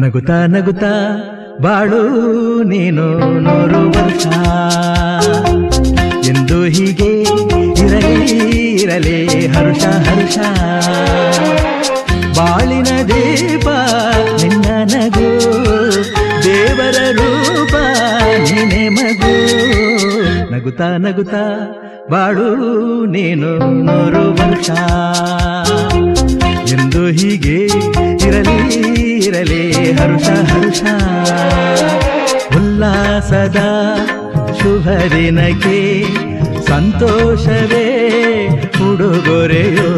ನಗುತ್ತಾ ನಗುತ್ತಾ ಬಾಳು ನೀನು 100 ವರ್ಷ ಎಂದು ಹೀಗೆ ಇರಲಿ ಇರಲಿ ಹರುಷ ಹರುಷ ಬಾಳಿನ ದೀಪ ನಿನ್ನ ನಗು ದೇವರ ರೂಪ ನೀನೆ ಮಗು ನಗುತ್ತಾ ನಗುತ್ತಾ ಬಾಳು ನೀನು 100 ವರ್ಷ ಎಂದು ಹೀಗೆ ಇರಲಿ ಇರಲಿ ಹರುಷ ಹರುಷ ಉಲ್ಲಾಸದ ಶುಭ ದಿನಕ್ಕೆ ಸಂತೋಷವೇ ಉಡುಗೊರೆಯೋ